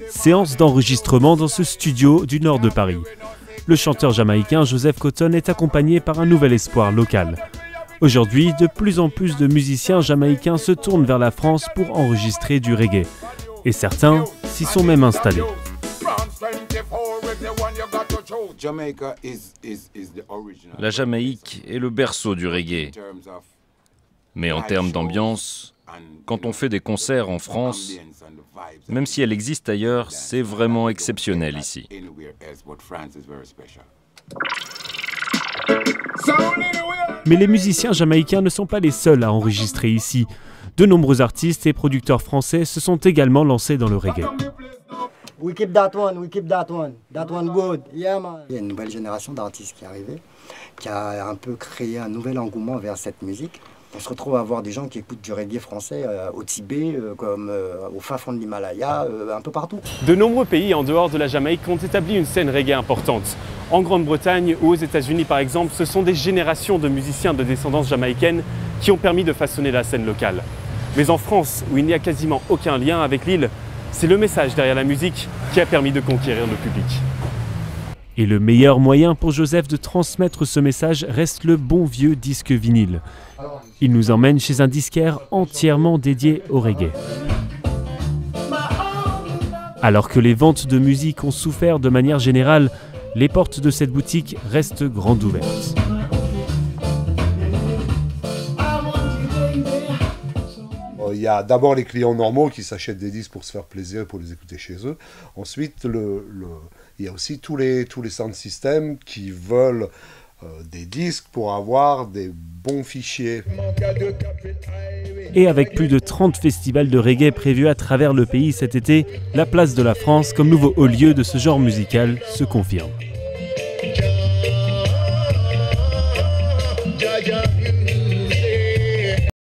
Séance d'enregistrement dans ce studio du nord de Paris. Le chanteur jamaïcain Joseph Cotton est accompagné par un nouvel espoir local. Aujourd'hui, de plus en plus de musiciens jamaïcains se tournent vers la France pour enregistrer du reggae. Et certains s'y sont même installés. La Jamaïque est le berceau du reggae. Mais en termes d'ambiance, quand on fait des concerts en France, même si elle existe ailleurs, c'est vraiment exceptionnel ici. Mais les musiciens jamaïcains ne sont pas les seuls à enregistrer ici. De nombreux artistes et producteurs français se sont également lancés dans le reggae. We keep that one good. Yeah, man. Il y a une nouvelle génération d'artistes qui est arrivée, qui a un peu créé un nouvel engouement vers cette musique. On se retrouve à voir des gens qui écoutent du reggae français au Tibet, comme au fin fond de l'Himalaya, un peu partout. De nombreux pays en dehors de la Jamaïque ont établi une scène reggae importante. En Grande-Bretagne ou aux États-Unis par exemple, ce sont des générations de musiciens de descendance jamaïcaine qui ont permis de façonner la scène locale. Mais en France, où il n'y a quasiment aucun lien avec l'île, c'est le message derrière la musique qui a permis de conquérir le public. Et le meilleur moyen pour Joseph de transmettre ce message reste le bon vieux disque vinyle. Il nous emmène chez un disquaire entièrement dédié au reggae. Alors que les ventes de musique ont souffert de manière générale, les portes de cette boutique restent grandes ouvertes. Il y a d'abord les clients normaux qui s'achètent des disques pour se faire plaisir et pour les écouter chez eux. Ensuite, il y a aussi tous les sound systems qui veulent des disques pour avoir des bons fichiers. Et avec plus de 30 festivals de reggae prévus à travers le pays cet été, la place de la France comme nouveau haut lieu de ce genre musical se confirme.